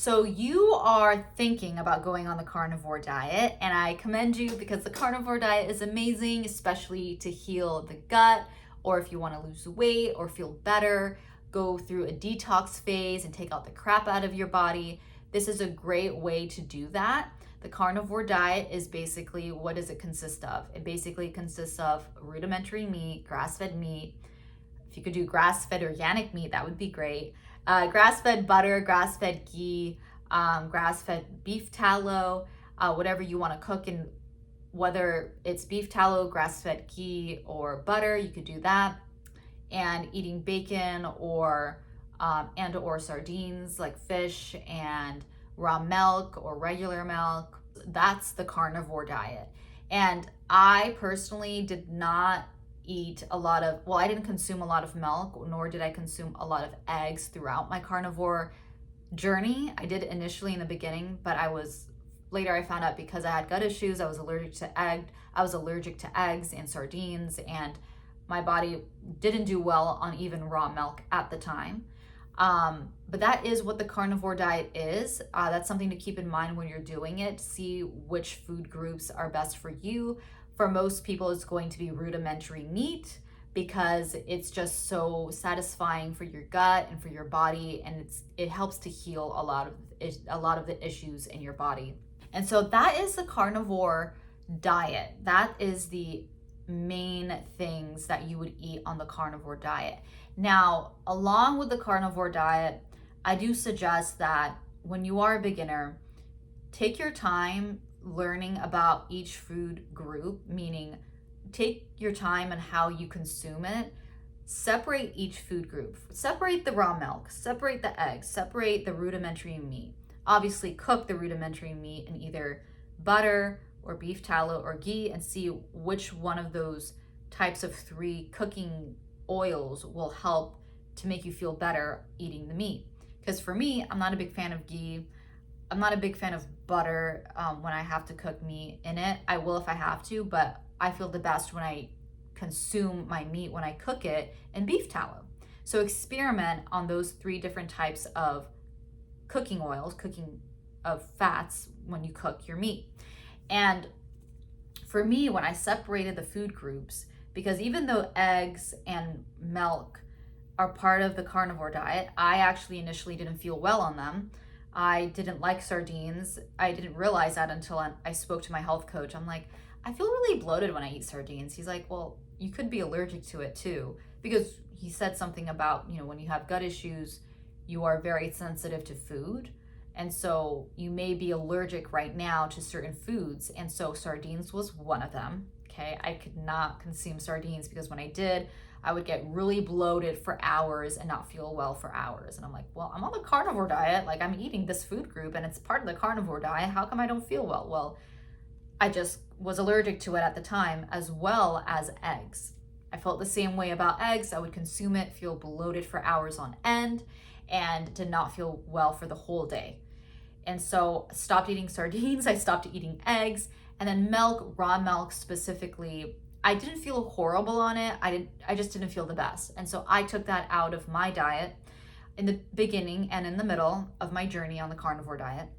So you are thinking about going on the carnivore diet, and I commend you because the carnivore diet is amazing, especially to heal the gut, or if you want to lose weight or feel better, go through a detox phase and take out the crap out of your body. This is a great way to do that. The carnivore diet is basically, what does it consist of? It basically consists of rudimentary meat, grass-fed meat. If you could do grass-fed organic meat, that would be great. Grass-fed butter, grass-fed ghee, grass-fed beef tallow, whatever you want to cook, and whether it's beef tallow, grass-fed ghee, or butter, you could do that. And eating bacon or sardines like fish and raw milk or regular milk. That's the carnivore diet. And I personally did not eat a lot of, I didn't consume a lot of milk, nor did I consume a lot of eggs throughout my carnivore journey. I did initially in the beginning, but later I found out because I had gut issues, I was allergic to eggs and sardines, and my body didn't do well on even raw milk at the time. But that is what the carnivore diet is. That's something to keep in mind when you're doing it. See which food groups are best for you. For most people, it's going to be rudimentary meat because it's just so satisfying for your gut and for your body, and it helps to heal a lot of the issues in your body. And so that is the carnivore diet. That is the main things that you would eat on the carnivore diet. Now, along with the carnivore diet, I do suggest that when you are a beginner, take your time learning about each food group, meaning take your time on how you consume it. Separate each food group. Separate the raw milk, separate the eggs, separate the rudimentary meat. Obviously, cook the rudimentary meat in either butter or beef tallow or ghee, and see which one of those types of 3 cooking oils will help to make you feel better eating the meat. Because for me, I'm not a big fan of ghee. I'm not a big fan of butter when I have to cook meat in it. I will if I have to, but I feel the best when I consume my meat when I cook it in beef tallow. So experiment on those 3 different types of cooking oils, cooking of fats when you cook your meat. And for me, when I separated the food groups, because even though eggs and milk are part of the carnivore diet, I actually initially didn't feel well on them. I didn't like sardines. I didn't realize that until I spoke to my health coach. I'm like, I feel really bloated when I eat sardines. He's like, well, you could be allergic to it too. Because he said something about, when you have gut issues, you are very sensitive to food. And so you may be allergic right now to certain foods. And so sardines was one of them. Okay. I could not consume sardines because when I did, I would get really bloated for hours and not feel well for hours. And I'm like, well, I'm on the carnivore diet. Like, I'm eating this food group and it's part of the carnivore diet. How come I don't feel well? Well, I just was allergic to it at the time, as well as eggs. I felt the same way about eggs. I would consume it, feel bloated for hours on end, and did not feel well for the whole day. And so I stopped eating sardines, I stopped eating eggs, and then milk, raw milk specifically, I didn't feel horrible on it. I just didn't feel the best. And so I took that out of my diet in the beginning and in the middle of my journey on the carnivore diet.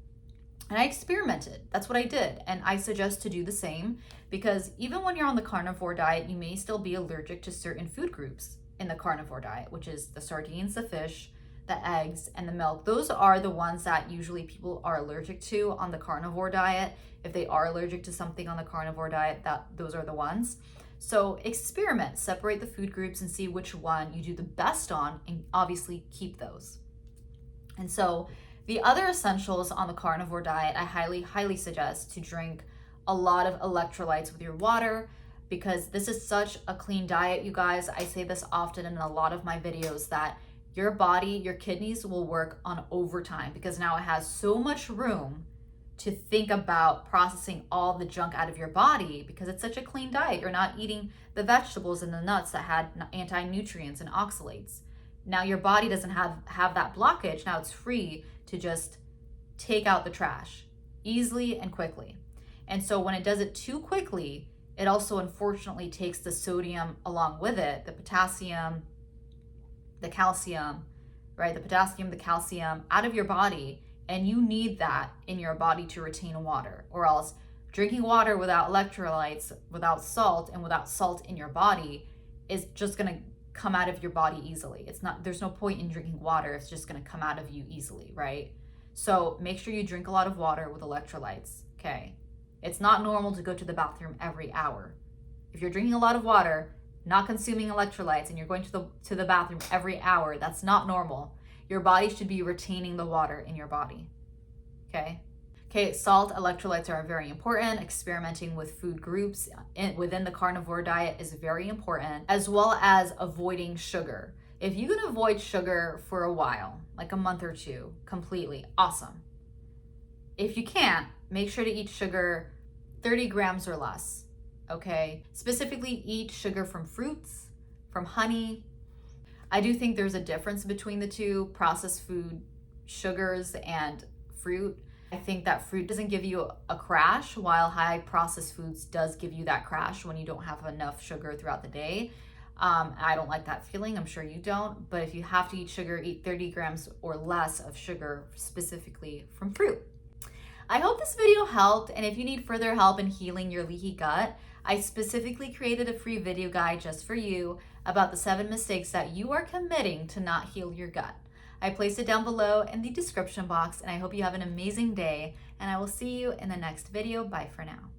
And I experimented. That's what I did. And I suggest to do the same, because even when you're on the carnivore diet, you may still be allergic to certain food groups in the carnivore diet, which is the sardines, the fish, the eggs, and the milk. Those are the ones that usually people are allergic to on the carnivore diet. If they are allergic to something on the carnivore diet, those are the ones. So experiment, separate the food groups and see which one you do the best on, and obviously keep those. And so the other essentials on the carnivore diet, I highly suggest to drink a lot of electrolytes with your water, because this is such a clean diet, you guys. I say this often in a lot of my videos that your body, your kidneys will work on overtime, because now it has so much room to think about processing all the junk out of your body, because it's such a clean diet. You're not eating the vegetables and the nuts that had anti-nutrients and oxalates. Now your body doesn't have that blockage. Now it's free to just take out the trash easily and quickly. And so when it does it too quickly, it also unfortunately takes the sodium along with it, the potassium, the calcium, right? The potassium, the calcium out of your body, And you need that in your body to retain water, or else drinking water without electrolytes, without salt, and without salt in your body is just gonna come out of your body easily. There's no point in drinking water, it's just gonna come out of you easily, right? So make sure you drink a lot of water with electrolytes, okay? It's not normal to go to the bathroom every hour. If you're drinking a lot of water, not consuming electrolytes, and you're going to the bathroom every hour, that's not normal. Your body should be retaining the water in your body, okay? Okay, salt, electrolytes are very important. Experimenting with food groups within the carnivore diet is very important, as well as avoiding sugar. If you can avoid sugar for a while, like a month or two, completely, awesome. If you can't, make sure to eat sugar 30 grams or less, okay? Specifically, eat sugar from fruits, from honey. I do think there's a difference between the two, processed food, sugars, and fruit. I think that fruit doesn't give you a crash, while high processed foods does give you that crash when you don't have enough sugar throughout the day. I don't like that feeling, I'm sure you don't, but if you have to eat sugar, eat 30 grams or less of sugar, specifically from fruit. I hope this video helped, and if you need further help in healing your leaky gut, I specifically created a free video guide just for you about the 7 mistakes that you are committing to not heal your gut. I placed it down below in the description box, and I hope you have an amazing day, and I will see you in the next video. Bye for now.